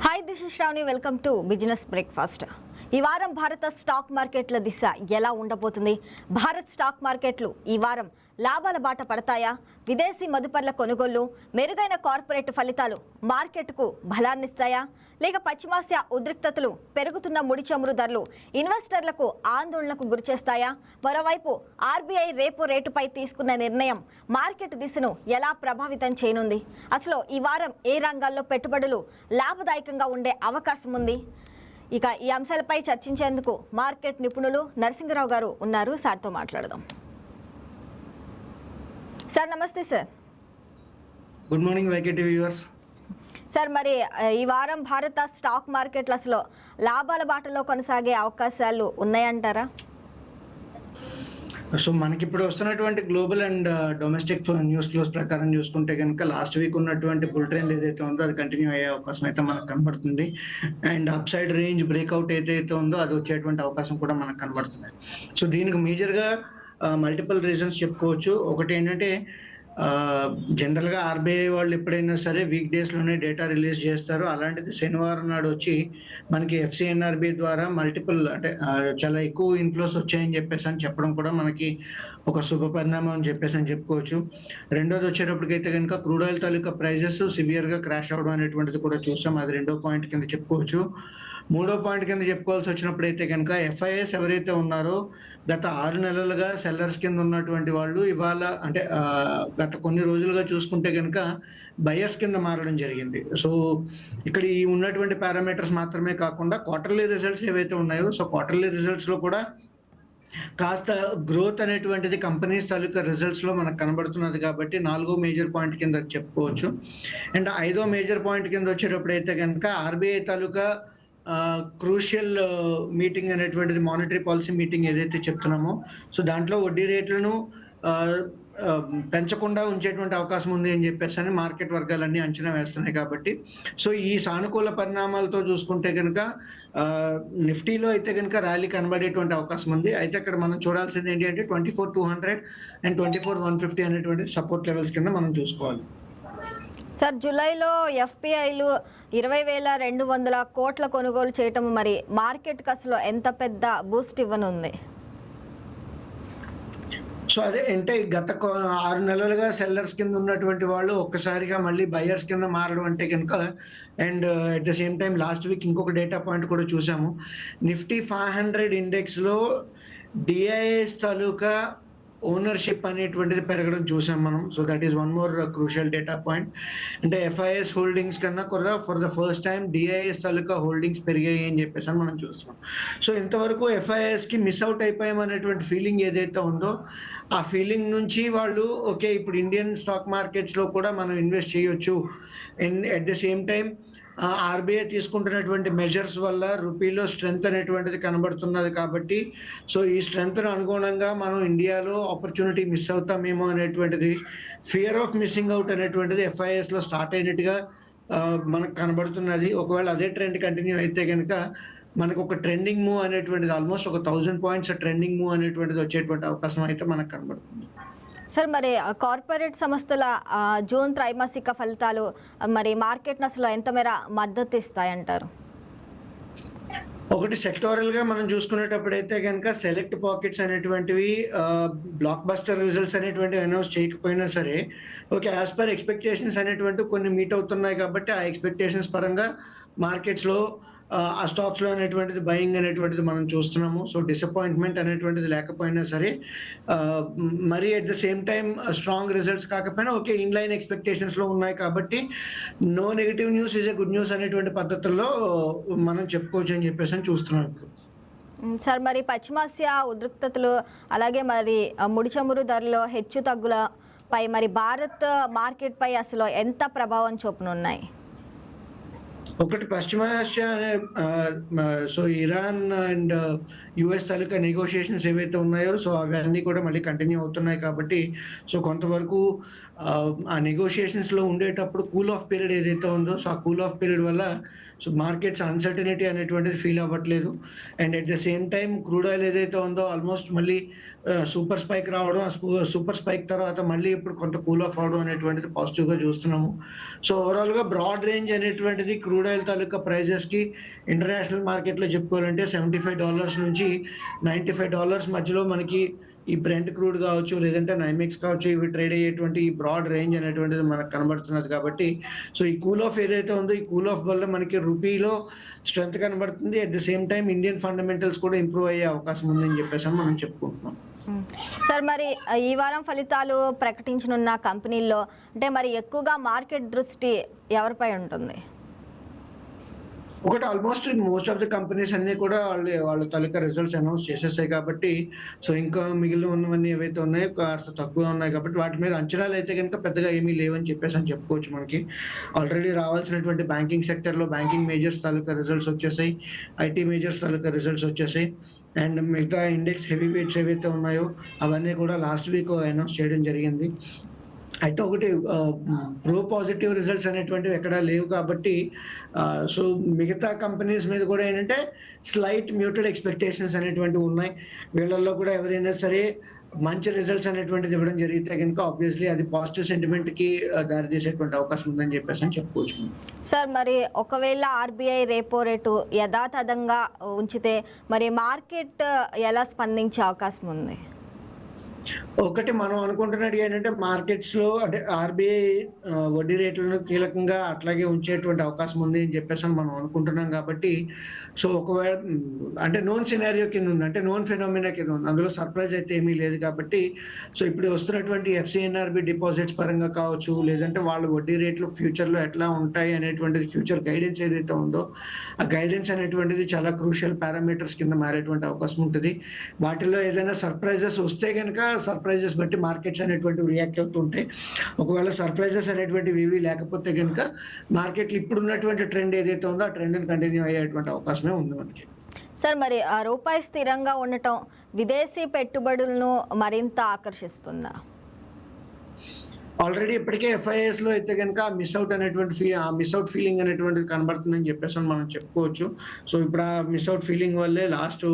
Hi this is Shravani, welcome to business breakfast. ఈ వారం భారత స్టాక్ మార్కెట్ల దిశ ఎలా ఉండబోతుంది? భారత్ స్టాక్ మార్కెట్లు ఈ వారం లాభాల బాట పడతాయా? విదేశీ మదుపర్ల కొనుగోళ్లు, మెరుగైన కార్పొరేట్ ఫలితాలు మార్కెట్కు బలాన్నిస్తాయా? లేక పశ్చిమాసియా ఉద్రిక్తతలు, పెరుగుతున్న ముడి చమురు ధరలు ఇన్వెస్టర్లకు ఆందోళనకు గురిచేస్తాయా? మరోవైపు ఆర్బీఐ రేపు రేటుపై తీసుకున్న నిర్ణయం మార్కెట్ దిశను ఎలా ప్రభావితం చేయనుంది? అసలు ఈ వారం ఏ రంగాల్లో పెట్టుబడులు లాభదాయకంగా ఉండే అవకాశం ఉంది? ఇక ఈ అంశాలపై చర్చించేందుకు మార్కెట్ నిపుణులు నరసింగరావు గారు ఉన్నారు. సార్తో మాట్లాడదాం. సార్ నమస్తే. Sir good morning YKT viewers. Sir, మరి ఈ వారం భారత స్టాక్ మార్కెట్లు అసలు లాభాల బాటలో కొనసాగే అవకాశాలు ఉన్నాయంటారా? సో మనకి ఇప్పుడు వస్తున్నటువంటి global and domestic news flows ప్రకారం చూసుకుంటే కనుక లాస్ట్ వీక్ ఉన్నటువంటి బుల్ ట్రెండ్ ఏదైతే ఉందో అది కంటిన్యూ అయ్యే అవకాశం అయితే మనకు కనబడుతుంది. And up side range breakout ఏదైతే ఉందో అది వచ్చేటువంటి అవకాశం కూడా మనకు కనబడుతుంది. సో దీనికి మేజర్గా మల్టిపుల్ రీజన్స్ చెప్పుకోవచ్చు. ఒకటి ఏంటంటే జనరల్గా ఆర్బీఐ వాళ్ళు ఎప్పుడైనా సరే వీక్ డేస్లోనే డేటా రిలీజ్ చేస్తారు. అలాంటిది శనివారం నాడు వచ్చి మనకి ఎఫ్సిఎన్ఆర్బి ద్వారా మల్టిపుల్ అంటే చాలా ఎక్కువ ఇన్ఫ్లోస్ వచ్చాయని చెప్పేసి అని చెప్పడం కూడా మనకి ఒక శుభ పరిణామం అని చెప్పేసి అని చెప్పుకోవచ్చు. రెండోది వచ్చేటప్పటికైతే కనుక క్రూడ్ ఆయిల్ తాలూకా ప్రైజెస్ సివియర్గా క్రాష్ అవ్వడం అనేటువంటిది కూడా చూసాం. అది రెండో పాయింట్ కింద చెప్పుకోవచ్చు. మూడో పాయింట్ కింద చెప్పుకోవాల్సి వచ్చినప్పుడైతే కనుక ఎఫ్ఐఎస్ ఎవరైతే ఉన్నారో గత 6 నెలలుగా సెల్లర్స్ కింద ఉన్నటువంటి వాళ్ళు ఇవాళ అంటే గత కొన్ని రోజులుగా చూసుకుంటే కనుక బయర్స్ కింద మారడం జరిగింది. సో ఇక్కడ ఈ ఉన్నటువంటి పారామీటర్స్ మాత్రమే కాకుండా క్వార్టర్లీ రిజల్ట్స్ ఏవైతే ఉన్నాయో సో క్వార్టర్లీ రిజల్ట్స్లో కూడా కాస్త గ్రోత్ అనేటువంటిది కంపెనీస్ తాలూకా రిజల్ట్స్లో మనకు కనబడుతున్నది. కాబట్టి 4వ మేజర్ పాయింట్ కింద చెప్పుకోవచ్చు. అండ్ 5వ మేజర్ పాయింట్ కింద వచ్చేటప్పుడు అయితే కనుక ఆర్బీఐ తాలూకా క్రూషియల్ మీటింగ్ అనేటువంటిది మానిటరీ పాలసీ మీటింగ్ ఏదైతే చెప్తున్నామో సో దాంట్లో వడ్డీ రేట్లను పెంచకుండా ఉంచేటువంటి అవకాశం ఉంది అని చెప్పేసి అని మార్కెట్ వర్గాలన్నీ అంచనా వేస్తున్నాయి. కాబట్టి సో ఈ సానుకూల పరిణామాలతో చూసుకుంటే కనుక నిఫ్టీలో అయితే కనుక ర్యాలీ కనబడేటువంటి అవకాశం ఉంది. అయితే అక్కడ మనం చూడాల్సింది ఏంటి అంటే 24,200 అండ్ 24,150 అనేటువంటి సపోర్ట్ లెవెల్స్ కింద మనం చూసుకోవాలి. సార్, జూలైలో ఎఫ్పిఐలు 20,200 కోట్ల కొనుగోలు చేయటం మరి మార్కెట్కి అసలు ఎంత పెద్ద బూస్ట్ ఇవ్వనుంది? సో అదే అంటే గత 6 నెలలుగా సెల్లర్స్ కింద ఉన్నటువంటి వాళ్ళు ఒక్కసారిగా మళ్ళీ బయర్స్ కింద మారడం అంటే కనుక and at the same time last week ఇంకొక డేటా పాయింట్ కూడా చూసాము. నిఫ్టీ 500 ఇండెక్స్లో డిఐఎస్ తాలూకా ఓనర్షిప్ అనేటువంటిది పెరగడం చూసాం మనం. So that is one more crucial data point. అంటే ఎఫ్ఐఎస్ హోల్డింగ్స్ కన్నా కూడా for the first time DIIs taluka holdings పెరిగాయి అని చెప్పేసి అని మనం చూస్తున్నాం. సో ఇంతవరకు ఎఫ్ఐఎస్కి మిస్ అవుట్ అయిపోయాం అనేటువంటి ఫీలింగ్ ఏదైతే ఉందో ఆ ఫీలింగ్ నుంచి వాళ్ళు ఓకే ఇప్పుడు ఇండియన్ స్టాక్ మార్కెట్స్లో కూడా మనం ఇన్వెస్ట్ చేయొచ్చు. And at the same time RBI తీసుకుంటున్నటువంటి మెజర్స్ వల్ల రూపీలో స్ట్రెంగ్త్ అనేటువంటిది కనబడుతున్నది. కాబట్టి సో ఈ స్ట్రెంగ్త్ను అనుగుణంగా మనం ఇండియాలో ఆపర్చునిటీ మిస్ అవుతామేమో అనేటువంటిది ఫియర్ ఆఫ్ మిస్సింగ్ అవుట్ అనేటువంటిది ఎఫ్ఐఎస్లో స్టార్ట్ అయినట్టుగా మనకు కనబడుతున్నది. ఒకవేళ అదే ట్రెండ్ కంటిన్యూ అయితే కనుక మనకు ఒక ట్రెండింగ్ మూవ్ అనేటువంటిది ఆల్మోస్ట్ ఒక 1000 పాయింట్స్ ట్రెండింగ్ మూవ్ అనేటువంటిది వచ్చేటువంటి అవకాశం అయితే మనకు కనబడుతుంది. సార్, మరి కార్పొరేట్ సంస్థల జూన్ త్రైమాసిక ఫలితాలు మరి మార్కెట్ను అసలు ఎంత మేర మద్దతు ఇస్తాయంటారు? ఒకటి సెక్టోరల్గా మనం చూసుకునేటప్పుడు అయితే కనుక సెలెక్ట్ పాకెట్స్ అనేటువంటివి బ్లాక్ బస్టర్ రిజల్ట్స్ అనేటువంటివి అనౌన్స్ చేయకపోయినా సరే ఓకే యాజ్ పర్ ఎక్స్పెక్టేషన్స్ అనేటువంటివి కొన్ని మీట్ అవుతున్నాయి. కాబట్టి ఆ ఎక్స్పెక్టేషన్స్ పరంగా మార్కెట్స్లో ఆ స్టాక్స్లో అనేటువంటిది బయింగ్ అనేటువంటిది మనం చూస్తున్నాము. సో డిసప్పాయింట్మెంట్ అనేటువంటిది లేకపోయినా సరే మరి at the same time strong results కాకపోయినా ఓకే ఇన్లైన్ ఎక్స్పెక్టేషన్స్లో ఉన్నాయి. కాబట్టి no negative news is a good news అనేటువంటి పద్ధతుల్లో మనం చెప్పుకోవచ్చు అని చెప్పేసి అని చూస్తున్నాం. సార్, మరి పశ్చిమాసియా ఉద్రిక్తతలు అలాగే మరి ముడి చమురు ధరలు హెచ్చు తగ్గులపై మరి భారత్ మార్కెట్పై అసలు ఎంత ప్రభావం చూపనున్నాయి? ఒకటి పశ్చిమాసియా so Iran and US taluka negotiations ఏవైతే ఉన్నాయో సో అవన్నీ కూడా మళ్ళీ కంటిన్యూ అవుతున్నాయి కాబట్టి సో కొంతవరకు ఆ నెగోషియేషన్స్లో ఉండేటప్పుడు కూల్ ఆఫ్ పీరియడ్ ఏదైతే ఉందో సో ఆ కూల్ ఆఫ్ పీరియడ్ వల్ల సో మార్కెట్స్ అన్సర్టనిటీ అనేటువంటిది ఫీల్ అవ్వట్లేదు. And at the same time crude oil ఏదైతే ఉందో ఆల్మోస్ట్ మళ్ళీ సూపర్ స్పైక్ రావడం, ఆ సూపర్ స్పైక్ తర్వాత మళ్ళీ ఇప్పుడు కొంత కూల్ ఆఫ్ అవడం అనేటువంటిది పాజిటివ్గా చూస్తున్నాము. సో ఓవరాల్గా బ్రాడ్ రేంజ్ అనేటువంటిది క్రూడ్ ఆయిల్ తాలూకా ప్రైజెస్కి ఇంటర్నేషనల్ మార్కెట్లో చెప్పుకోవాలంటే $75 నుంచి $95 మధ్యలో మనకి ఈ బ్రెంట్ క్రూడ్ కావచ్చు, లేదంటే నైమెక్స్ కావచ్చు, ఇవి ట్రేడ్ అయ్యేటువంటి ఈ బ్రాడ్ రేంజ్ అనేటువంటిది మనకు కనబడుతున్నది కాబట్టి సో ఈ కూల్ ఆఫ్ ఏదైతే ఉందో ఈ కూల్ ఆఫ్ వల్ల మనకి రూపీలో స్ట్రెంత్ కనబడుతుంది. At the same time Indian fundamentals కూడా ఇంప్రూవ్ అయ్యే అవకాశం ఉందని చెప్పేసి మనం చెప్పుకుంటున్నాం. సార్, మరి ఈ వారం ఫలితాలు ప్రకటించనున్న కంపెనీల్లో అంటే మరి ఎక్కువగా మార్కెట్ దృష్టి ఎవరిపై ఉంటుంది? ఒకటి almost most of the companies అన్నీ కూడా వాళ్ళ తాలూకా రిజల్ట్స్ అనౌన్స్ చేసేసాయి కాబట్టి సో ఇంకా మిగిలిన ఉన్నవన్నీ ఏవైతే ఉన్నాయో కాస్త తక్కువ ఉన్నాయి కాబట్టి వాటి మీద అంచనాలు అయితే కనుక పెద్దగా ఏమీ లేవని చెప్పేసి అని చెప్పుకోవచ్చు. మనకి ఆల్రెడీ రావాల్సినటువంటి బ్యాంకింగ్ సెక్టర్లో బ్యాంకింగ్ మేజర్స్ తాలూకా రిజల్ట్స్ వచ్చేసాయి, ఐటీ మేజర్స్ తాలూకా రిజల్ట్స్ వచ్చేసాయి. అండ్ మిగతా ఇండెక్స్ హెవీ వెయిట్స్ ఏవైతే ఉన్నాయో అవన్నీ కూడా లాస్ట్ వీక్ అనౌన్స్ చేయడం జరిగింది. అయితే ఒకటి ప్రో పాజిటివ్ రిజల్ట్స్ అనేటువంటివి ఎక్కడా లేవు కాబట్టి సో మిగతా కంపెనీస్ మీద కూడా ఏంటంటే స్లైట్ మ్యూటెడ్ ఎక్స్పెక్టేషన్స్ అనేటువంటివి ఉన్నాయి. వీళ్ళల్లో కూడా ఎవరైనా సరే మంచి రిజల్ట్స్ అనేటువంటిది ఇవ్వడం జరిగితే కనుక ఆబ్వియస్లీ అది పాజిటివ్ సెంటిమెంట్కి దారితీసేటువంటి అవకాశం ఉందని చెప్పేసి అని చెప్పుకోవచ్చు. సార్, మరి ఒకవేళ ఆర్బీఐ రేపో రేటు యథాతథంగా ఉంచితే మరి మార్కెట్ ఎలా స్పందించే అవకాశం ఉంది? ఒకటి మనం అనుకుంటున్నది ఏంటంటే మార్కెట్స్‌లో అంటే ఆర్‌బీఐ వడ్డీ రేట్లను కీలకంగా అట్లాగే ఉంచేటువంటి అవకాశం ఉంది అని చెప్పేసి మనం అనుకుంటున్నాం కాబట్టి సో ఒకవేళ అంటే నోన్ సినారియో కింద ఉంది. అంటే నోన్ ఫినామినా కింద ఉంది. అందులో సర్ప్రైజ్ అయితే ఏమీ లేదు కాబట్టి సో ఇప్పుడు వస్తున్నటువంటి ఎఫ్‌సిఎన్ఆర్‌బి డిపాజిట్స్ పరంగా కావచ్చు, లేదంటే వాళ్ళ వడ్డీ రేట్లు ఫ్యూచర్‌లో ఎట్లా ఉంటాయి అనేటువంటిది ఫ్యూచర్ గైడెన్స్ ఏదైతే ఉందో ఆ గైడెన్స్ అనేటువంటిది చాలా క్రూషియల్ పారామీటర్స్ కింద మారేటువంటి అవకాశం ఉంటుంది. వాటిల్లో ఏదైనా సర్ప్రైజెస్ వస్తే గనుక సర్ప్రైజెస్ బట్టి మార్కెట్స్ అనేటువంటివి రియాక్ట్ అవుతుంటాయి. ఒకవేళ సర్ప్రైజెస్ అనేటువంటివి ఏవి లేకపోతే కనుక మార్కెట్లు ఇప్పుడున్నటువంటి ట్రెండ్ ఏదైతే ఉందో ఆ ట్రెండ్ని కంటిన్యూ అయ్యేటువంటి అవకాశమే ఉంది మనకి. సార్, మరి ఆ రూపాయి స్థిరంగా ఉండటం విదేశీ పెట్టుబడులను మరింత ఆకర్షిస్తుందా? ఆల్రెడీ ఇప్పటికే ఎఫ్ఐఎస్లో అయితే కనుక మిస్ అవుట్ ఫీలింగ్ అనేటువంటిది కనబడుతుందని చెప్పేసి మనం చెప్పుకోవచ్చు. సో ఇప్పుడు ఆ మిస్ అవుట్ ఫీలింగ్ వల్లే లాస్ట్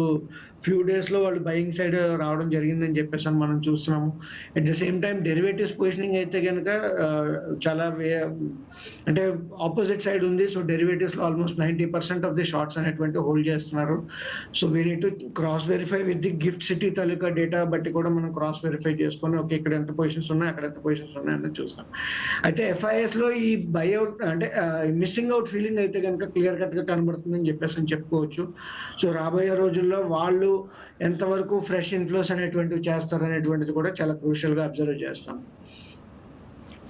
ఫ్యూ డేస్లో వాళ్ళు బయింగ్ సైడ్ రావడం జరిగిందని చెప్పేసి మనం చూస్తున్నాము. At the same time derivatives positioning అయితే కనుక చాలా అంటే ఆపోజిట్ సైడ్ ఉంది. సో డెరివేటివ్స్లో ఆల్మోస్ట్ 90% ఆఫ్ ది షార్ట్స్ అనేటువంటి హోల్డ్ చేస్తున్నారు. So we need to cross verify with the GIFT City తాలూకా డేటా బట్టి కూడా మనం క్రాస్ వెరిఫై చేసుకొని ఓకే ఇక్కడ ఎంత పొజిషన్స్ ఉన్నాయి, అక్కడ ఎంత పొజిషన్స్ ఉన్నాయి అన్నది చూస్తాం. అయితే ఎఫ్ఐఎస్లో ఈ బైఅవుట్ అంటే మిస్సింగ్ అవుట్ ఫీలింగ్ అయితే కనుక క్లియర్ కట్గా కనబడుతుందని చెప్పేసి అని చెప్పుకోవచ్చు. సో రాబోయే రోజుల్లో వాళ్ళు ఎంతవరకు ఫ్రెష్ ఇన్ఫ్లోస్ అనేటువంటివి చేస్తారు అనేటువంటిది కూడా చాలా క్రూషియల్గా అబ్జర్వ్ చేస్తాం.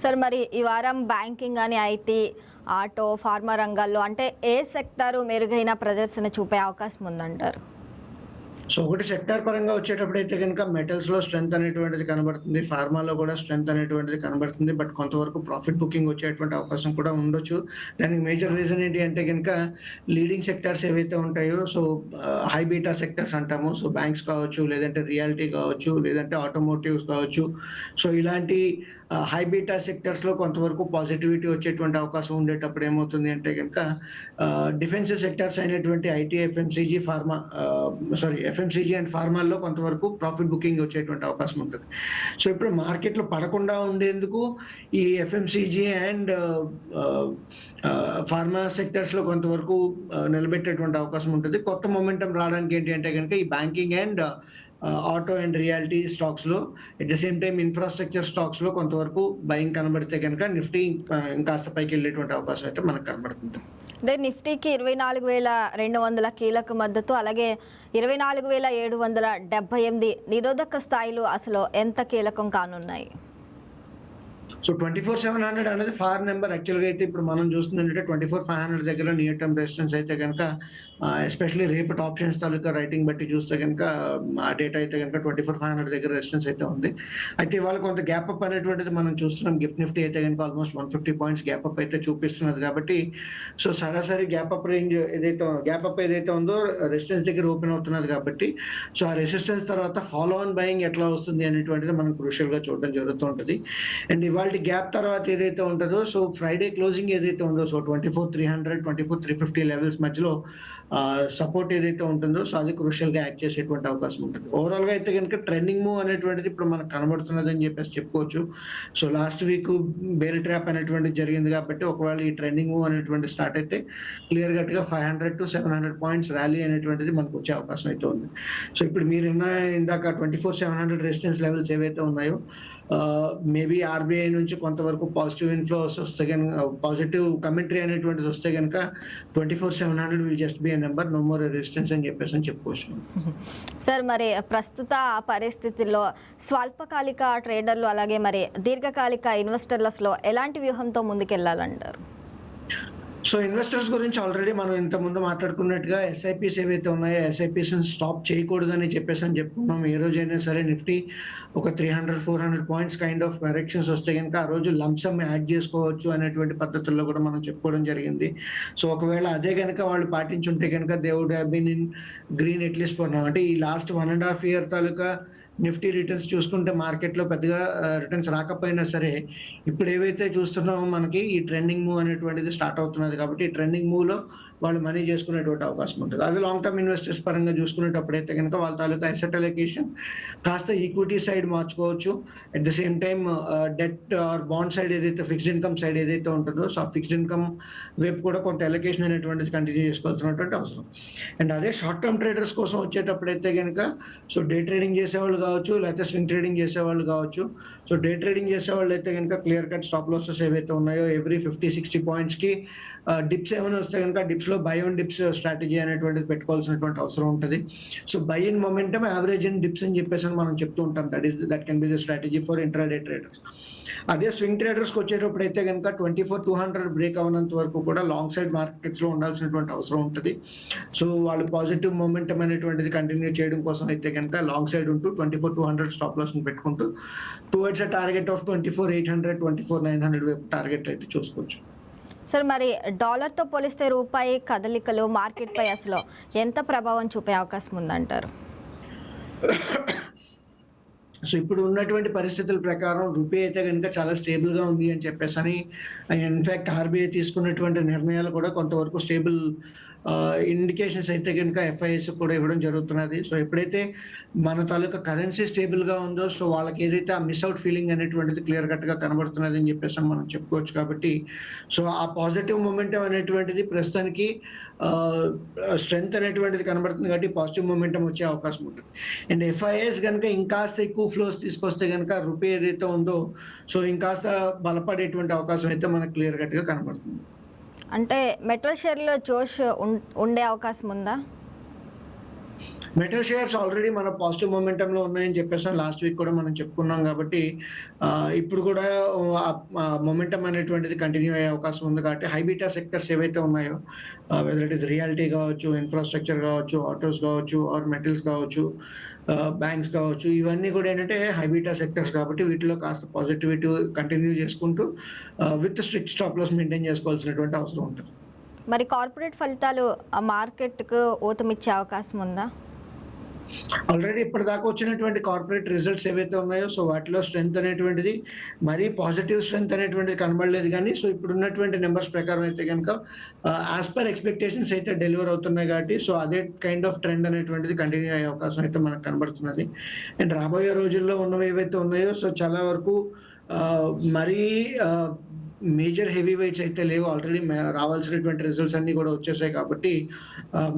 సార్, మరి ఈ వారం బ్యాంకింగ్ అని ఐటీ, ఆటో, ఫార్మా రంగాల్లో అంటే ఏ సెక్టారు మెరుగైన ప్రదర్శన చూపే అవకాశం ఉందంటారు? సో ఒకటి సెక్టార్ పరంగా వచ్చేటప్పుడు అయితే కనుక మెటల్స్లో స్ట్రెంత్ అనేటువంటిది కనబడుతుంది, ఫార్మాలో కూడా స్ట్రెంత్ అనేటువంటిది కనబడుతుంది. బట్ కొంతవరకు ప్రాఫిట్ బుకింగ్ వచ్చేటువంటి అవకాశం కూడా ఉండొచ్చు. దానికి మేజర్ రీజన్ ఏంటి అంటే కనుక లీడింగ్ సెక్టార్స్ ఏవైతే ఉంటాయో సో హై బీటా సెక్టార్స్ అంటాము. సో బ్యాంక్స్ కావచ్చు, లేదంటే రియాలిటీ కావచ్చు, లేదంటే ఆటోమోటివ్స్ కావచ్చు. సో ఇలాంటి హై బీటా సెక్టర్స్లో కొంతవరకు పాజిటివిటీ వచ్చేటువంటి అవకాశం ఉండేటప్పుడు ఏమవుతుంది అంటే కనుక డిఫెన్సివ్ సెక్టార్స్ అయినటువంటి ఐటీ, ఎఫ్ఎంసీజీ అండ్ ఫార్మాల్లో కొంతవరకు ప్రాఫిట్ బుకింగ్ వచ్చేటువంటి అవకాశం ఉంటుంది. సో ఇప్పుడు మార్కెట్లో పడకుండా ఉండేందుకు ఈ ఎఫ్ఎంసీజీ అండ్ ఫార్మా సెక్టర్స్లో కొంతవరకు నిలబెట్టేటువంటి అవకాశం ఉంటుంది. కొత్త మొమెంటం రావడానికి ఏంటి అంటే కనుక ఈ banking and auto and reality స్టాక్స్లో at the same time infrastructure స్టాక్స్లో కొంతవరకు బయింగ్ కనబడితే కనుక నిఫ్టీ ఇంకాస్త పైకి వెళ్ళేటువంటి అవకాశం అయితే మనకు కనబడుతుంది. అంటే నిఫ్టీకి 24,200 కీలక మద్దతు, అలాగే 24,778 నిరోధక స్థాయిలు అసలు ఎంత కీలకం కానున్నాయి? సో 24,700 అనేది ఫార్ నెంబర్. యాక్చువల్‌గా అయితే ఇప్పుడు మనం చూస్తుంది ఏంటంటే 24,500 దగ్గర నియర్ టర్మ్ రెసిస్టెన్స్ అయితే గనక ఎస్పెషల్లీ రేపటి ఆప్షన్స్ తాలూకా రైటింగ్ బట్టి చూస్తే గనక ఆ డేటా అయితే గనక 24,500 దగ్గర రెసిస్టెన్స్ అయితే ఉంది. అయితే ఇవాళ కొంత గ్యాప్ అప్ అనేటువంటిది మనం చూస్తున్నాం. గిఫ్ట్ నిఫ్టీ అయితే గనక ఆల్మోస్ట్ 150 పాయింట్స్ గ్యాప్ అప్ అయితే చూపిస్తున్నది కాబట్టి సో సరాసరి గ్యాప్ అప్ రేంజ్ ఏదైతే ఉందో రెసిస్టెన్స్ దగ్గర ఓపెన్ అవుతున్నది కాబట్టి సో ఆ రెసిస్టెన్స్ తర్వాత ఫాలో ఆన్ బయింగ్ ఎట్లా వస్తుంది అనేటువంటిది మనం క్రూషియల్‌గా చూడడం జరుగుతూ ఉంటది. అండ్ ఇవాల్టి గ్యాప్ తర్వాత ఏదైతే ఉంటదో సో ఫ్రైడే క్లోజింగ్ ఏదైతే ఉందో సో 24,300, 24,350 లెవెల్స్ మధ్యలో సపోర్ట్ ఏదైతే ఉంటుందో సో అది క్రూషియల్‌గా యాక్ట్ చేసేటువంటి అవకాశం ఉంటుంది. ఓవరాల్‌గా అయితే గనుక ట్రెండింగ్ మూవ్ అనేటువంటిది ఇప్పుడు మనకు కనబడుతున్నదని చెప్పేసి చెప్పుకోవచ్చు. So last week bear trap అనేటువంటిది జరిగింది కాబట్టి ఒకవేళ ఈ ట్రెండింగ్ మూవ్ అనేటువంటిది స్టార్ట్ అయితే క్లియర్ కట్‌గా 500-700 పాయింట్స్ ర్యాలీ అనేటువంటిది మనకు వచ్చే అవకాశం అయితే ఉంది. సో ఇప్పుడు మీరు ఇందాక 24,700 రెసిస్టెన్స్ లెవెల్స్ ఏవైతే ఉన్నాయో మేబీ ఆర్బీఐ నుంచి కొంతవరకు పాజిటివ్ ఇన్‌ఫ్లోస్ వస్తే పాజిటివ్ కమెంటరీ అనేటువంటిది వస్తే గనక 24,700 will just be a number, no more resistance అని చెప్పుకోవచ్చు. సార్ మరి ప్రస్తుత పరిస్థితుల్లో స్వల్పకాలిక ట్రేడర్లు అలాగే మరి దీర్ఘకాలిక ఇన్వెస్టర్లస్లో ఎలాంటి వ్యూహంతో ముందుకెళ్లాలంటారు? సో ఇన్వెస్టర్స్ గురించి ఆల్రెడీ మనం ఇంతకుముందు మాట్లాడుకున్నట్టుగా ఎస్ఐపీస్ ఏవైతే ఉన్నాయో ఎస్ఐపీస్‌ని స్టాప్ చేయకూడదని చెప్పుకున్నాం. ఏ రోజైనా సరే నిఫ్టీ ఒక 300-400 పాయింట్స్ కైండ్ ఆఫ్ కరెక్షన్స్ వస్తే గనుక ఆ రోజు లంప్ సమ్ యాడ్ చేసుకోవచ్చు అనేటువంటి పద్ధతుల్లో కూడా మనం చెప్పుకోవడం జరిగింది. సో ఒకవేళ అదే గనక వాళ్ళు పాటించుంటే గనక they would have been in green at least for now. అంటే ఈ లాస్ట్ 1.5 ఇయర్ తాలూకా నిఫ్టీ రిటర్న్స్ చూసుకుంటే మార్కెట్‌లో పెద్దగా రిటర్న్స్ రాకపోయినా సరే ఇప్పుడు ఏవైతే చూస్తున్నామో మనకి ఈ ట్రెండింగ్ మూవ్ అనేటువంటిది స్టార్ట్ అవుతున్నది కాబట్టి ఈ ట్రెండింగ్ మూవ్‌లో వాళ్ళు మనీ చేసుకునేటువంటి అవకాశం ఉంటుంది. అదే లాంగ్ టర్మ్ ఇన్వెస్టర్స్ పరంగా చూసుకునేటప్పుడైతే గనక వాళ్ళ తాలూకా అసెట్ అలొకేషన్ కాస్త ఈక్విటీ సైడ్ మార్చుకోవచ్చు. At the same time debt or bond side ఏదైతే ఫిక్స్డ్ ఇన్కమ్ సైడ్ ఏదైతే ఉంటుందో సో ఆ ఫిక్స్డ్ ఇన్కమ్ వైపు కూడా కొంత అలొకేషన్ అనేటువంటిది కంటిన్యూ చేసుకోవాల్సినటువంటి అవసరం. అండ్ అదే షార్ట్ టర్మ్ ట్రేడర్స్ కోసం వచ్చేటప్పుడైతే గనక సో డే ట్రేడింగ్ చేసేవాళ్ళు కావచ్చు, లేకపోతే స్వింగ్ ట్రేడింగ్ చేసేవాళ్ళు కావచ్చు. సో డే ట్రేడింగ్ చేసేవాళ్ళు అయితే గనక క్లియర్ కట్ స్టాప్ లాసెస్ ఏవైతే ఉన్నాయో ఎవ్రీ 50-60 పాయింట్స్‌కి డిప్స్ ఏమైనా వస్తే గనక డిప్స్‌లో బై ఆన్ డిప్స్ స్ట్రాటజీ అనేటువంటిది పెట్టుకోవాల్సినటువంటి అవసరం ఉంటది. So by in momentum, average in dips అని చెప్పేసి మనం చెప్తూ ఉంటాం. That can be the strategy for intraday traders. అదే స్వింగ్ ట్రేడర్స్‌కి వచ్చేటప్పుడైతే గనక 24,200 బ్రేక్ అవ్వనంత వరకు కూడా లాంగ్ సైడ్ మార్కెట్స్‌లో ఉండాల్సినటువంటి అవసరం ఉంటది. సో వాళ్ళు పాజిటివ్ మొమెంటమ్ అనేటువంటిది కంటిన్యూ చేయడం కోసం అయితే గనక లాంగ్ సైడ్ ఉంటూ 24,200 స్టాప్ లాస్‌ని పెట్టుకుంటూ టువర్డ్స్ ఎ టార్గెట్ ఆఫ్ 24,800, 24,900 వైపు టార్గెట్ అయితే చూసుకోవచ్చు. సార్ మరి డాలర్తో పోలిస్తే రూపాయి కదలికలు మార్కెట్పై అసలు ఎంత ప్రభావం చూపే అవకాశం ఉందంటారు? సో ఇప్పుడు ఉన్నటువంటి పరిస్థితుల ప్రకారం రూపీ అయితే గనుక చాలా స్టేబుల్‌గా ఉంది అని చెప్పేసని ఇన్‌ఫాక్ట్ ఆర్‌బీఐ తీసుకున్నటువంటి నిర్ణయాలు కూడా కొంతవరకు స్టేబుల్ ఇండికేషన్స్ అయితే గనుక ఎఫ్ఐఎస్ కూడా ఇవ్వడం జరుగుతున్నది. సో ఎప్పుడైతే మన తాలూకా కరెన్సీ స్టేబుల్‌గా ఉందో సో వాళ్ళకి ఏదైతే ఆ మిస్ అవుట్ ఫీలింగ్ అనేటువంటిది క్లియర్ కట్‌గా కనబడుతున్నది అని చెప్పేసి మనం చెప్పుకోవచ్చు కాబట్టి సో ఆ పాజిటివ్ మొమెంటమ్ అనేటువంటిది ప్రస్తుతానికి స్ట్రెంగ్త్ అనేటువంటిది కనబడుతుంది కాబట్టి పాజిటివ్ మొమెంటమ్ వచ్చే అవకాశం ఉంటుంది. అండ్ ఎఫ్ఐఎస్ గనుక ఇంకాస్త ఎక్కువ ఫ్లోస్ తీసుకొస్తే గనుక రూపీ ఏదైతే ఉందో సో ఇంకాస్త బలపడేటువంటి అవకాశం అయితే మనకు క్లియర్ కట్‌గా కనబడుతుంది. అంటే మెటల్ షేర్‌లో జోష్ ఉండే అవకాశం ఉందా? మెటల్ షేర్స్ ఆల్రెడీ మన పాజిటివ్ మొమెంటంలో ఉన్నాయని చెప్పేసి లాస్ట్ వీక్ కూడా మనం చెప్పుకున్నాం కాబట్టి ఇప్పుడు కూడా మొమెంటం అనేటువంటిది కంటిన్యూ అయ్యే అవకాశం ఉంది కాబట్టి హై బీటా సెక్టర్స్ ఏవైతే ఉన్నాయో వెదర్ ఇట్ ఇస్ రియాలిటీ కావచ్చు, ఇన్ఫ్రాస్ట్రక్చర్ కావచ్చు, ఆటోస్ కావచ్చు, ఆర్ మెటల్స్ కావచ్చు, బ్యాంక్స్ కావచ్చు, ఇవన్నీ కూడా ఏంటంటే హై బీటా సెక్టర్స్ కాబట్టి వీటిలో కాస్త పాజిటివిటీ కంటిన్యూ చేసుకుంటూ with strict stop loss maintain చేసుకోవాల్సినటువంటి అవసరం ఉంటుంది. మరి కార్పొరేట్ ఫలితాలు మార్కెట్‌కు ఊతమిచ్చే అవకాశం ఉందా? ఆల్రెడీ ఇప్పటిదాకా వచ్చినటువంటి కార్పొరేట్ రిజల్ట్స్ ఏవైతే ఉన్నాయో సో వాటిలో స్ట్రెంగ్త్ అనేటువంటిది మరీ పాజిటివ్ స్ట్రెంగ్త్ అనేటువంటిది కనబడలేదు కానీ సో ఇప్పుడు ఉన్నటువంటి నెంబర్స్ ప్రకారం అయితే కనుక యాజ్ పర్ ఎక్స్పెక్టేషన్స్ అయితే డెలివర్ అవుతున్నాయి కాబట్టి సో అదే కైండ్ ఆఫ్ ట్రెండ్ అనేటువంటిది కంటిన్యూ అయ్యే అవకాశం అయితే మనకు కనబడుతున్నది. అండ్ రాబోయే రోజుల్లో ఉన్నవి ఏవైతే ఉన్నాయో సో చాలా వరకు మరీ మేజర్ హెవీ వెయిట్స్ అయితే లేవు. ఆల్రెడీ రావాల్సినటువంటి రిజల్ట్స్ అన్నీ కూడా వచ్చేసాయి కాబట్టి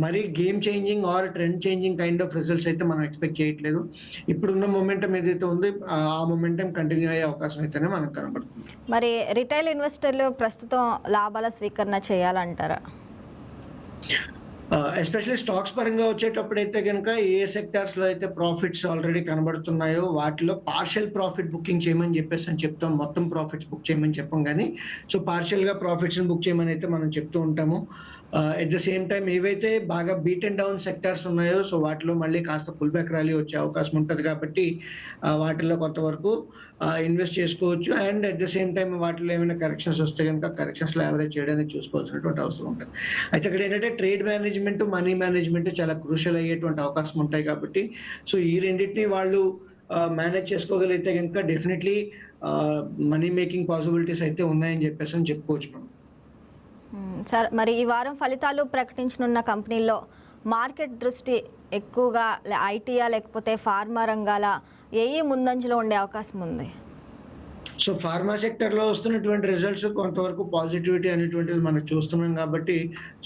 మరీ game changing or trend changing kind of results అయితే మనం ఎక్స్పెక్ట్ చేయట్లేదు. ఇప్పుడున్న మొమెంటం ఏదైతే ఉందో ఆ మొమెంటం కంటిన్యూ అయ్యే అవకాశం అయితేనే మనకు కనబడుతుంది. మరి రిటైల్ ఇన్వెస్టర్లు ప్రస్తుతం లాభాల స్వీకరణ చేయాలంటారా? ఎస్పెషల్లీ స్టాక్స్ పరంగా వచ్చేటప్పుడైతే గనుక ఏ సెక్టార్స్‌లో అయితే ప్రాఫిట్స్ ఆల్రెడీ కనబడుతున్నాయో వాటిలో పార్షియల్ ప్రాఫిట్ బుకింగ్ చేయమని చెప్పేసని చెప్తాం. మొత్తం ప్రాఫిట్స్ బుక్ చేయమని చెప్పం గానీ, సో పార్షియల్‌గా ప్రాఫిట్స్‌ని బుక్ చేయమని అయితే మనం చెప్తూ ఉంటాము. ఎట్ ద సేమ్ టైమ్ ఏవైతే బాగా బీట్ అండ్ డౌన్ సెక్టార్స్ ఉన్నాయో, సో వాటిలో మళ్ళీ కాస్త పుల్ బ్యాక్ ర్యాలీ వచ్చే అవకాశం ఉంటది కాబట్టి వాటిల్లో కొంతవరకు ఇన్వెస్ట్ చేసుకోవచ్చు. And at the same time వాటిలో ఏమైనా కరెక్షన్స్ వస్తే గనుక కరెక్షన్స్‌లో యావరేజ్ చేయడానికి చూసుకోవాల్సినటువంటి అవసరం ఉంటది. అయితే ఇక్కడ ఏంటంటే ట్రేడ్ మేనేజ్‌మెంట్, మనీ మేనేజ్‌మెంట్ చాలా క్రూషియల్ అయ్యేటువంటి అవకాశం ఉంటాయి కాబట్టి, సో ఈ రెండిటిని వాళ్ళు మేనేజ్ చేసుకోగలిగితే గనుక డెఫినెట్‌లీ మనీ మేకింగ్ పాసిబిలిటీస్ అయితే ఉన్నాయని చెప్పేసని చెప్పుకోవచ్చు మనం. సార్, మరి ఈ వారం ఫలితాలు ప్రకటించనున్న కంపెనీల్లో మార్కెట్ దృష్టి ఎక్కువగా ఐటీయా లేకపోతే ఫార్మా రంగాల ఏయి ముందంజలో ఉండే అవకాశం ఉంది? సో ఫార్మా సెక్టర్‌లో వస్తున్నటువంటి రిజల్ట్స్ కొంతవరకు పాజిటివిటీ అనేటువంటిది మనం చూస్తున్నాం కాబట్టి,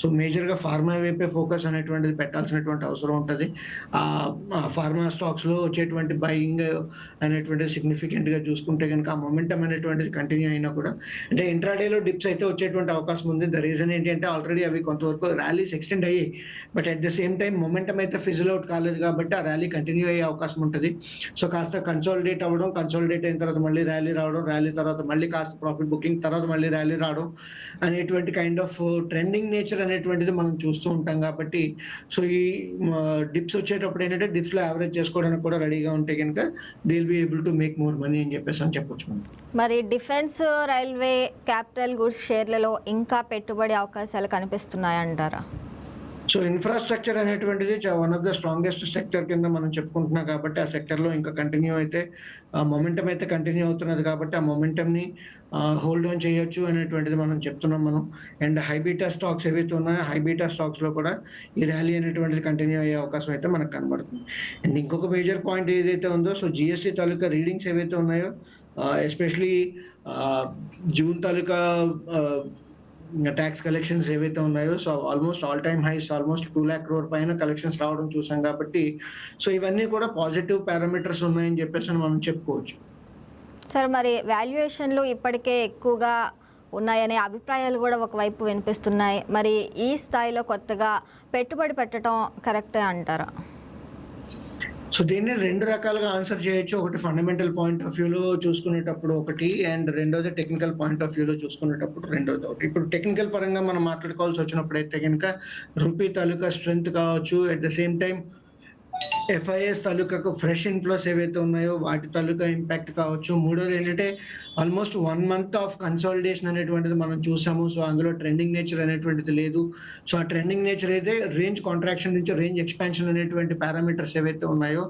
సో మేజర్‌గా ఫార్మా వైపే ఫోకస్ అనేటువంటిది పెట్టాల్సినటువంటి అవసరం ఉంటది. ఫార్మా స్టాక్స్‌లో వచ్చేటువంటి బయింగ్ అనేటువంటిది సిగ్నిఫికెంట్‌గా చూసుకుంటే గనుక ఆ మొమెంటమ్ అనేటువంటిది కంటిన్యూ అయినా కూడా, అంటే ఇంట్రాడేలో డిప్స్ అయితే వచ్చేటువంటి అవకాశం ఉంది. ద రీజన్ ఏంటి అంటే ఆల్రెడీ అవి కొంతవరకు ర్యాలీస్ ఎక్స్టెండ్ అయ్యాయి. But at the same time momentum అయితే ఫిజిల్ అవుట్ కాలేదు కాబట్టి ఆ ర్యాలీ కంటిన్యూ అయ్యే అవకాశం ఉంటది. సో కాస్త కన్సాలిడేట్ అవ్వడం, కన్సాలిడేట్ అయిన తర్వాత మళ్ళీ ర్యాలీ రావడం, ర్యాలీ తర్వాత మళ్ళీ కాస్త ప్రాఫిట్ బుకింగ్, తర్వాత మళ్ళీ ర్యాలీ రావడం అనేటువంటి కైండ్ ఆఫ్ ట్రెండింగ్ నేచర్ అనేటువంటిది మనం చూస్తూ ఉంటాం కాబట్టి, సో ఈ డిప్స్ వచ్చేటప్పుడు ఏంటంటే డిప్స్‌లో యావరేజ్ చేసుకోవడానికి కూడా రెడీగా ఉంటే గనుక they will be able to make more money అని చెప్పేసని చెప్పొచ్చు మనం. మరి డిఫెన్స్, రైల్వే, క్యాపిటల్ గూడ్స్ షేర్లలో ఇంకా పెట్టుబడి అవకాశాలు కనిపిస్తున్నాయంటారా? సో ఇన్ఫ్రాస్ట్రక్చర్ అనేటువంటిది one of the strongest sector కింద మనం చెప్పుకుంటున్నాం కాబట్టి, ఆ సెక్టర్‌లో ఇంకా కంటిన్యూ అయితే మొమెంటమ్ అయితే కంటిన్యూ అవుతున్నది కాబట్టి ఆ మొమెంటమ్‌ని హోల్డ్ ఆన్ చేయొచ్చు అనేటువంటిది మనం చెప్తున్నాం మనం. అండ్ హై బీటా స్టాక్స్ ఏవైతే ఉన్నాయో హై బీటా స్టాక్స్‌లో కూడా ఈ ర్యాలీ అనేటువంటిది కంటిన్యూ అయ్యే అవకాశం అయితే మనకు కనబడుతుంది. అండ్ ఇంకొక మేజర్ పాయింట్ ఏదైతే ఉందో, సో జీఎస్టీ తాలూకా రీడింగ్స్ ఏవైతే ఉన్నాయో, ఎస్పెషల్లీ జూన్ తాలూకా ట్యాక్స్ కలెక్షన్స్ ఏవైతే ఉన్నాయో, so almost all time highs almost 2 lakh crore పైన కలెక్షన్స్ రావడం చూసాం కాబట్టి, సో ఇవన్నీ కూడా పాజిటివ్ పారామీటర్స్ ఉన్నాయని చెప్పేసి మనం చెప్పుకోవచ్చు. సార్, మరి వాల్యుయేషన్లు ఇప్పటికే ఎక్కువగా ఉన్నాయనే అభిప్రాయాలు కూడా ఒకవైపు వినిపిస్తున్నాయి. మరి ఈ స్థాయిలో కొత్తగా పెట్టుబడి పెట్టడం కరెక్టే అంటారా? సో దీన్ని 2 రకాలుగా ఆన్సర్ చేయొచ్చు. ఒకటి ఫండమెంటల్ పాయింట్ ఆఫ్ వ్యూలో చూసుకునేటప్పుడు ఒకటి, అండ్ రెండోది టెక్నికల్ పాయింట్ ఆఫ్ వ్యూలో చూసుకునేటప్పుడు రెండోది ఒకటి. ఇప్పుడు టెక్నికల్ పరంగా మనం మాట్లాడుకోవాల్సి వచ్చినప్పుడైతే కనుక రూపీ తాలూకా స్ట్రెంగ్త్ కావచ్చు, at the same time FIs తాలూకాకు ఫ్రెష్ ఇన్ఫ్లోస్ ఏవైతే ఉన్నాయో వాటి తాలూకా ఇంపాక్ట్ కావచ్చు. మూడోది ఏంటంటే ఆల్మోస్ట్ 1 month ఆఫ్ కన్సాలిడేషన్ అనేటువంటిది మనం చూసాము. సో అందులో ట్రెండింగ్ నేచర్ అనేటువంటిది లేదు. సో ఆ ట్రెండింగ్ నేచర్ అయితే రేంజ్ కాంట్రాక్షన్ నుంచి రేంజ్ ఎక్స్పాన్షన్ అనేటువంటి పారామీటర్స్ ఏవైతే ఉన్నాయో,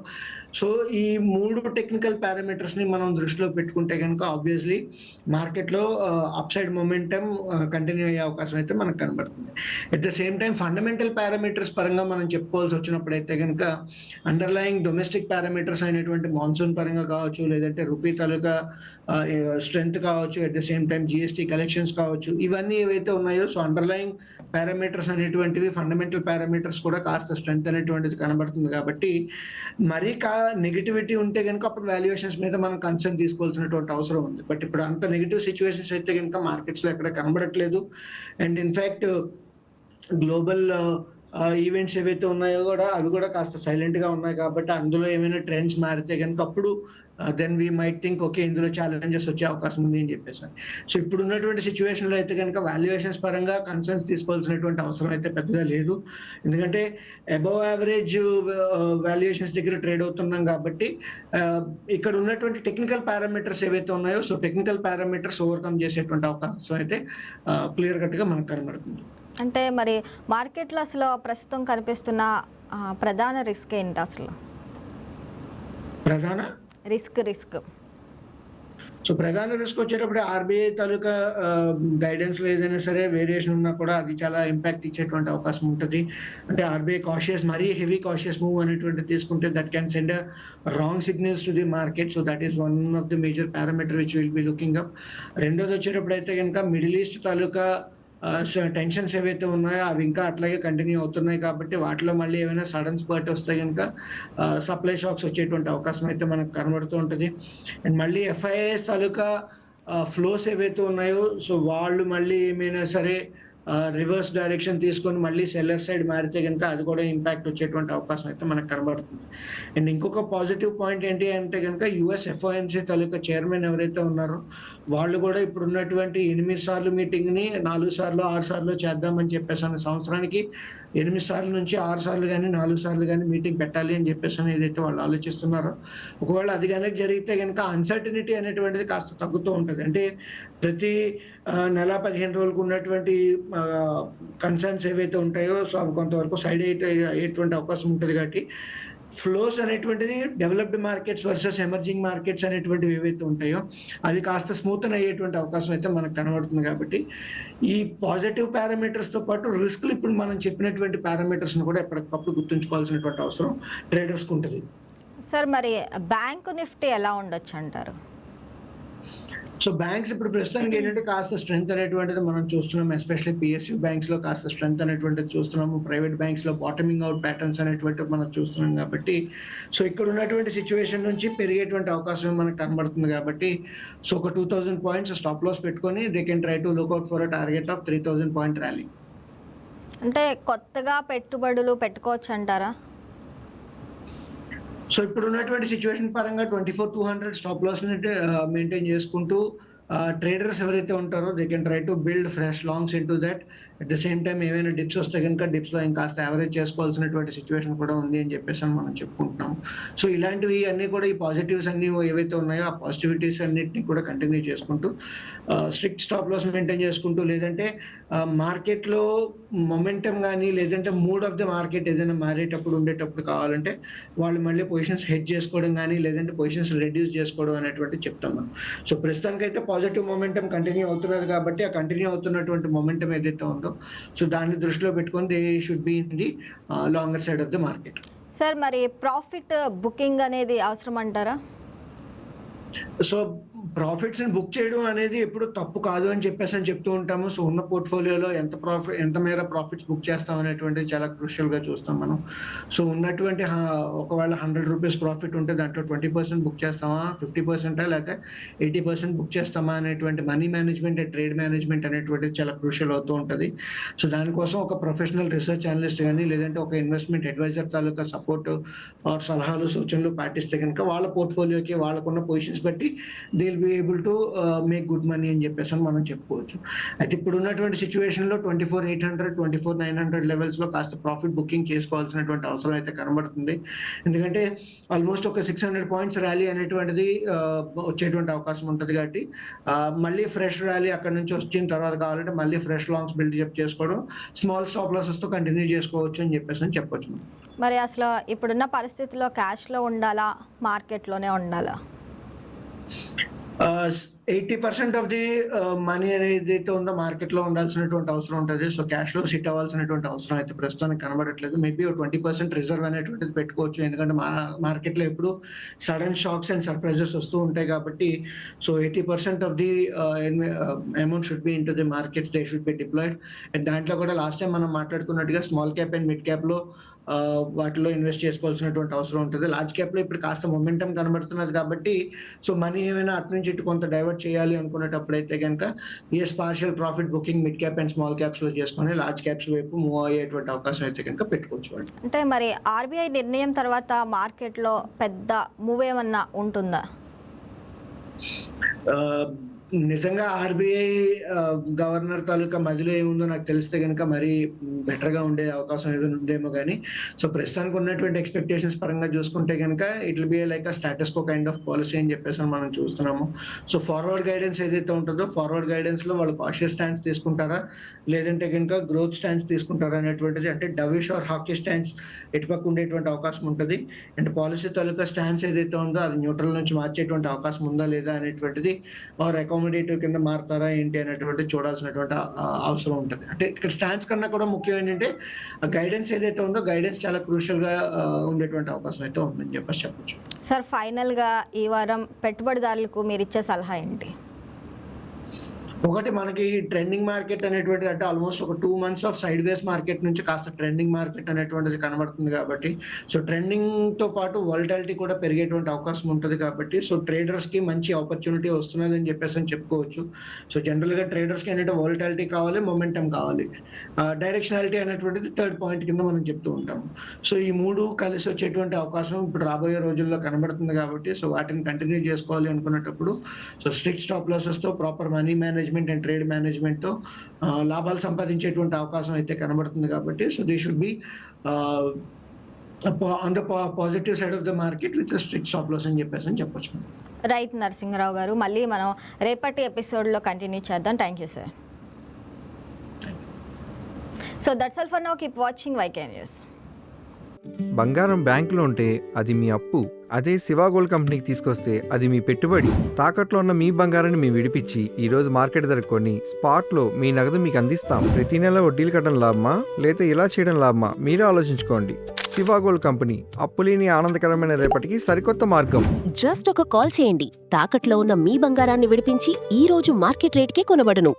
సో ఈ 3 టెక్నికల్ పారామీటర్స్ని మనం దృష్టిలో పెట్టుకుంటే కనుక ఆబ్వియస్లీ మార్కెట్లో అప్సైడ్ మొమెంటమ్ కంటిన్యూ అయ్యే అవకాశం అయితే మనకు కనబడుతుంది. At the same time fundamental parameters పరంగా మనం చెప్పుకోవాల్సి వచ్చినప్పుడైతే కనుక అండర్లయింగ్ డొమెస్టిక్ పారామీటర్స్ అయినటువంటి మాన్సూన్ పరంగా కావచ్చు, లేదంటే రూపీ తాలూకా స్ట్రెంగ్త్ కావచ్చు, at the same time GST collections కావచ్చు, ఇవన్నీ ఏవైతే ఉన్నాయో, సో అండర్లయింగ్ పారామీటర్స్ అనేటువంటివి ఫండమెంటల్ పారామీటర్స్ కూడా కాస్త స్ట్రెంగ్త్ అనేటువంటిది కనబడుతుంది కాబట్టి, మరీ నెగిటివిటీ ఉంటే కనుక అప్పుడు వాల్యుయేషన్స్ మీద మనం కన్సర్న్ తీసుకోవాల్సినటువంటి అవసరం ఉంది. బట్ ఇప్పుడు అంత నెగిటివ్ సిచ్యువేషన్స్ అయితే కనుక మార్కెట్స్లో ఎక్కడ కనబడట్లేదు. అండ్ ఇన్ఫ్యాక్ట్ గ్లోబల్ ఈవెంట్స్ ఏవైతే ఉన్నాయో కూడా అవి కూడా కాస్త సైలెంట్గా ఉన్నాయి కాబట్టి, అందులో ఏమైనా ట్రెండ్స్ మారితే కనుక అప్పుడు then we might think okay ఇందులో ఛాలెంజెస్ వచ్చే అవకాశం ఉంది అని చెప్పేసి. సో ఇప్పుడు ఉన్నటువంటి సిచ్యువేషన్లో అయితే కనుక వాల్యుయేషన్స్ పరంగా కన్సర్న్స్ తీసుకోవాల్సినటువంటి అవసరం అయితే పెద్దగా లేదు. ఎందుకంటే అబవ్ యావరేజ్ వాల్యుయేషన్స్ దగ్గర ట్రేడ్ అవుతున్నాం కాబట్టి, ఇక్కడ ఉన్నటువంటి టెక్నికల్ పారామీటర్స్ ఏవైతే ఉన్నాయో, సో టెక్నికల్ పారామీటర్స్ ఓవర్కమ్ చేసేటువంటి అవకాశం అయితే క్లియర్ కట్గా మనకు కనబడుతుంది. అంటే మరి మార్కెట్లో అసలు ప్రస్తుతం కనిపిస్తున్న ప్రధాన రిస్క్ ఏంటి అసలు? ప్రధాన రిస్క్ సో ప్రధాన రిస్క్ వచ్చేటప్పుడు ఆర్బీఐ తాలూకా గైడెన్స్లో ఏదైనా సరే వేరియేషన్ ఉన్నా కూడా అది చాలా ఇంపాక్ట్ ఇచ్చేటువంటి అవకాశం ఉంటుంది. అంటే ఆర్బీఐ కాషియస్, మరీ హెవీ కాషియస్ మూవ్ అనేటువంటిది తీసుకుంటే that can send wrong signals to the market. So that is one of the major parameter which will be looking up. రెండోది వచ్చేటప్పుడు అయితే కనుక మిడిల్ ఈస్ట్ తాలూకా టెన్షన్స్ ఏవైతే ఉన్నాయో అవి ఇంకా అట్లాగే కంటిన్యూ అవుతున్నాయి కాబట్టి, వాటిలో మళ్ళీ ఏమైనా సడన్ స్పర్ట్ వస్తే కనుక సప్లై షాక్స్ వచ్చేటువంటి అవకాశం అయితే మనకు కనబడుతూ ఉంటుంది. అండ్ మళ్ళీ ఎఫ్ఐఎస్ తాలూకా ఫ్లోస్ ఏవైతే ఉన్నాయో, సో వాళ్ళు మళ్ళీ ఏమైనా సరే రివర్స్ డైరెక్షన్ తీసుకొని మళ్ళీ సెల్లర్ సైడ్ మారితే కనుక అది కూడా ఇంపాక్ట్ వచ్చేటువంటి అవకాశం అయితే మనకు కనబడుతుంది. అండ్ ఇంకొక పాజిటివ్ పాయింట్ ఏంటి అంటే కనుక యూఎస్ ఎఫ్ఓఎంసీ తాలూకా చైర్మన్ ఎవరైతే ఉన్నారో వాళ్ళు కూడా ఇప్పుడు ఉన్నటువంటి 8 సార్లు మీటింగ్ని 4 సార్లు 6 సార్లు చేద్దామని చెప్పేసి సంవత్సరానికి 8 సార్లు నుంచి 6 సార్లు కానీ 4 సార్లు కానీ మీటింగ్ పెట్టాలి అని చెప్పేసి ఏదైతే వాళ్ళు ఆలోచిస్తున్నారో, ఒకవేళ అది కనుక జరిగితే కనుక అన్సర్టనిటీ అనేటువంటిది కాస్త తగ్గుతూ ఉంటుంది. అంటే ప్రతి నెల 15 రోజులకు ఉన్నటువంటి కన్సర్న్స్ ఏవైతే ఉంటాయో సో అవి కొంతవరకు సైడ్ అయ్యేటువంటి అవకాశం ఉంటుంది. కాబట్టి ఫ్లోస్ అనేటువంటిది developed markets versus emerging markets అనేటువంటివి ఏవైతే ఉంటాయో అవి కాస్త స్మూతన్ అయ్యేటువంటి అవకాశం అయితే మనకు కనబడుతుంది. కాబట్టి ఈ పాజిటివ్ పారామీటర్స్తో పాటు రిస్క్లు ఇప్పుడు మనం చెప్పినటువంటి పారామీటర్స్ని కూడా ఎప్పటికప్పుడు గుర్తుంచుకోవాల్సినటువంటి అవసరం ట్రేడర్స్కి ఉంటుంది. సార్ మరి బ్యాంకు నిఫ్టీ ఎలా ఉండొచ్చు అంటారు? సో బ్యాంక్స్ ఇప్పుడు ప్రస్తుతానికి ఏంటంటే కాస్త స్ట్రెంత్ అనేటువంటిది మనం చూస్తున్నాం. ఎస్పెషల్లీ పిఎస్యూ బ్యాంక్స్ లో కాస్త స్ట్రెంత్ అనేటువంటిది చూస్తున్నాము. ప్రైవేట్ బ్యాంక్స్ లో బాటమింగ్ అవుట్ ప్యాటర్న్స్ అనేటువంటివి మనం చూస్తున్నాం. కాబట్టి సో ఇక్కడ ఉన్నటువంటి సిచ్యువేషన్ నుంచి పెరిగేటువంటి అవకాశం మనకు కనబడుతుంది. కాబట్టి సో ఒక 2000 పాయింట్స్ స్టాప్ లాస్ పెట్టుకొని they can try to look out for a target of 3000 point rally. అంటే కొత్తగా పెట్టుబడులు పెట్టుకోవచ్చు అంటారా? సో ఇప్పుడు ఉన్నటువంటి సిచ్యువేషన్ పరంగా 24,200 స్టాప్ లాస్ మెయింటైన్ చేసుకుంటూ ట్రేడర్స్ ఎవరైతే ఉంటారో they can try to build fresh longs in to that. At the same time ఏమైనా డిప్స్ వస్తే కనుక డిప్స్లో ఇంకాస్త యావరేజ్ చేసుకోవాల్సినటువంటి సిచ్యువేషన్ కూడా ఉంది అని చెప్పేసి మనం చెప్పుకుంటున్నాం. సో ఇలాంటివి అన్నీ కూడా ఈ పాజిటివ్స్ అన్నీ ఏవైతే ఉన్నాయో ఆ పాజిటివిటీస్ అన్నిటిని కూడా కంటిన్యూ చేసుకుంటూ స్ట్రిక్ట్ స్టాప్ లాస్ మెయింటైన్ చేసుకుంటూ, లేదంటే మార్కెట్లో మొమెంటం కానీ లేదంటే మూడ్ ఆఫ్ ద మార్కెట్ ఏదైనా మారేటప్పుడు ఉండేటప్పుడు కావాలంటే వాళ్ళు మళ్ళీ పొజిషన్స్ హెడ్జ్ చేసుకోవడం కానీ లేదంటే పొజిషన్స్ రెడ్యూస్ చేసుకోవడం అనేటువంటి చెప్తాం మనం. సో ప్రస్తుతానికైతే పాజిటివ్ మొమెంటం కంటిన్యూ అవుతున్నది. కాబట్టి ఆ కంటిన్యూ అవుతున్నటువంటి మొమెంటం ఏదైతే ఉందో సో దాన్ని దృష్టిలో పెట్టుకొని they should be in the longer side of the market. Sir మరి ప్రాఫిట్ బుకింగ్ అనేది అవసరం అంటారా? సో ప్రాఫిట్స్ని బుక్ చేయడం అనేది ఎప్పుడు తప్పు కాదు అని చెప్పేసి చెప్తూ ఉంటాము. సో ఉన్న పోర్ట్ఫోలియోలో ఎంత మేర ప్రాఫిట్స్ బుక్ చేస్తాం అనేటువంటిది చాలా క్రూషియల్గా చూస్తాం మనం. సో ఉన్నటువంటి ఒకవేళ 100 రూపీస్ ప్రాఫిట్ ఉంటే దాంట్లో 20% బుక్ చేస్తామా, 50% లేకపోతే 80% బుక్ చేస్తామా అనేటువంటి money management and trade management అనేటువంటిది చాలా క్రూషియల్ అవుతూ ఉంటుంది. సో దానికోసం ఒక ప్రొఫెషనల్ రీసెర్చ్ అనలిస్ట్ కానీ లేదంటే ఒక ఇన్వెస్ట్మెంట్ అడ్వైజర్ తాలూకా సపోర్ట్ సలహాలు సూచనలు పాటిస్తే కనుక వాళ్ళ పోర్ట్ఫోలియోకి వాళ్ళకున్న పొజిషన్స్ బట్టి they will be able to make good money అని చెప్పేసి మనం చెప్పుకోవచ్చు. అయితే ఇప్పుడు ఉన్నటువంటి సిచ్యువేషన్లో 24,800 24,900 లెవెల్స్లో కాస్త ప్రాఫిట్ బుకింగ్ చేసుకోవాల్సినటువంటి అవసరం అయితే కనబడుతుంది. ఎందుకంటే ఆల్మోస్ట్ ఒక 600 పాయింట్స్ ర్యాలీ అనేటువంటిది వచ్చేటువంటి అవకాశం ఉంటుంది. కాబట్టి మళ్ళీ ఫ్రెష్ ర్యాలీ అక్కడ నుంచి వచ్చిన తర్వాత కావాలంటే మళ్ళీ ఫ్రెష్ లాంగ్స్ బిల్డ్ చేసుకోవడం, స్మాల్ స్టాప్ లాసెస్తో కంటిన్యూ చేసుకోవచ్చు అని చెప్పేసి చెప్పొచ్చు. మరి అసలు ఇప్పుడున్న పరిస్థితుల్లో క్యాష్లో ఉండాలా, మార్కెట్లోనే ఉండాలా? 80% ఆఫ్ ది మనీ ఏదైతే ఉందో మార్కెట్లో ఉండాల్సినటువంటి అవసరం ఉంటుంది. సో క్యాష్లో సిట్ అవ్వాల్సినటువంటి అవసరం అయితే ప్రస్తుతానికి కనబడట్లేదు. మేబీ 20% రిజర్వ్ అనేటువంటిది పెట్టుకోవచ్చు. ఎందుకంటే మార్కెట్లో ఎప్పుడు సడన్ షాక్స్ అండ్ సర్ప్రైజెస్ వస్తూ ఉంటాయి. కాబట్టి so 80% of the amount should be in to the markets, they should be deployed. And దాంట్లో కూడా లాస్ట్ టైం మనం మాట్లాడుకున్నట్టుగా స్మాల్ క్యాప్ అండ్ మిడ్ క్యాప్లో వాటిలో ఇన్వెస్ట్ చేసుకోవాల్సినటువంటి అవసరం ఉంటుంది. లార్జ్ క్యాప్లో ఇప్పుడు కాస్త మొమెంటం కనబడుతున్నది. కాబట్టి సో మనీ ఏమైనా అటు నుంచి ఇటు కొంత డైవర్ట్ చేయాలి అనుకునేటప్పుడు అయితే కనుక partial profit booking mid cap and small క్యాప్స్లో చేసుకొని లార్జ్ క్యాప్స్ వైపు మూవ్ అయ్యేటువంటి అవకాశం అయితే కనుక పెట్టుకోవచ్చు. అంటే మరి ఆర్బీఐ నిర్ణయం తర్వాత మార్కెట్లో పెద్ద మూవ్ ఏమన్నా ఉంటుందా? నిజంగా ఆర్బీఐ గవర్నర్ తాలూకా మధ్యలో ఏముందో నాకు తెలిస్తే కనుక మరీ బెటర్గా ఉండే అవకాశం ఏదో ఉందేమో. కానీ సో ప్రస్తుతానికి ఉన్నటువంటి ఎక్స్పెక్టేషన్స్ పరంగా చూసుకుంటే కనుక it will be like a status co kind of policy అని చెప్పేసి మనం చూస్తున్నాము. సో ఫార్వర్డ్ గైడెన్స్ ఏదైతే ఉంటుందో ఫార్వర్డ్ గైడెన్స్లో వాళ్ళు కాషియస్ స్టాన్స్ తీసుకుంటారా లేదంటే కనుక గ్రోత్ స్టాన్స్ తీసుకుంటారా అనేటువంటిది, అంటే డవిష్ ఆర్ హాకీ స్టాన్స్ ఎటుపక్క ఉండేటువంటి అవకాశం ఉంటుంది. అండ్ పాలసీ తాలూకా స్టాన్స్ ఏదైతే ఉందో అది న్యూట్రల్ నుంచి మార్చేటువంటి అవకాశం ఉందా లేదా అనేటువంటిది, ఆర్ అకామిడేటివ్ కింద మారుతారా ఏంటి అనేటువంటి చూడాల్సినటువంటి అవసరం ఉంటుంది. అంటే ఇక్కడ స్టాన్స్ కన్నా కూడా ముఖ్యం ఏంటంటే గైడెన్స్ ఏదైతే ఉందో గైడెన్స్ చాలా క్రూషియల్గా ఉండేటువంటి అవకాశం అయితే ఉందని చెప్పొచ్చు. సార్ ఫైనల్గా ఈ వారం పెట్టుబడిదారులకు మీరు ఇచ్చే సలహా ఏంటి? ఒకటి మనకి ట్రెండింగ్ మార్కెట్ అనేటువంటిది అంటే ఆల్మోస్ట్ ఒక 2 months of side ways market నుంచి కాస్త ట్రెండింగ్ మార్కెట్ అనేటువంటిది కనబడుతుంది కాబట్టి సో ట్రెండింగ్తో పాటు వాలటాలిటీ కూడా పెరిగేటువంటి అవకాశం ఉంటుంది కాబట్టి సో ట్రేడర్స్కి మంచి ఆపర్చునిటీ వస్తున్నది అని చెప్పేసి అని చెప్పుకోవచ్చు. సో జనరల్గా ట్రేడర్స్కి ఏంటంటే వాలటాలిటీ కావాలి, మొమెంటం కావాలి, డైరెక్షనాలిటీ అనేటువంటిది థర్డ్ పాయింట్ కింద మనం చెప్తూ ఉంటాము. సో ఈ మూడు కలిసి వచ్చేటువంటి అవకాశం ఇప్పుడు రాబోయే రోజుల్లో కనబడుతుంది కాబట్టి సో వాటిని కంటిన్యూ చేసుకోవాలి అనుకునేటప్పుడు సో స్ట్రిక్ట్ స్టాప్ లాసెస్తో proper money management and trade మేనేజ్మెంట్తో లాభాలు సంపాదించేటువంటి అవకాశం అయితే కనబడుతుంది కాబట్టి so they should be on the positive side of the market with strict stop loss అని చెప్పేసి అని చెప్పొచ్చు. రైట్ నరసింహరావు గారు, మళ్ళీ మనం రేపటి ఎపిసోడ్లో కంటిన్యూ చేద్దాం. Thank you sir. So that's all for now. Keep watching YK news. బంగారం బ్యాంకులో ఉంటే అది మీ అప్పు, అదే శివా గోల్డ్ కంపెనీకి తీసుకొస్తే అది మీ పెట్టుబడి. తాకట్లో ఉన్న మీ బంగారాన్ని మేము విడిపించి ఈ రోజు మార్కెట్ ధర కొని స్పాట్లో మీ నగదు మీకు అందిస్తాం. ప్రతి నెల వడ్డీలు కట్టడం లాభమా లేదా ఇలా చేయడం లాభమా మీరే ఆలోచించుకోండి. శివా గోల్డ్ కంపెనీ, అప్పులేని ఆనందకరమైన రేపటికి సరికొత్త మార్గం. జస్ట్ ఒక కాల్ చేయండి. తాకట్లో ఉన్న మీ బంగారాన్ని విడిపించి ఈ రోజు మార్కెట్ రేట్కే కొనబడును.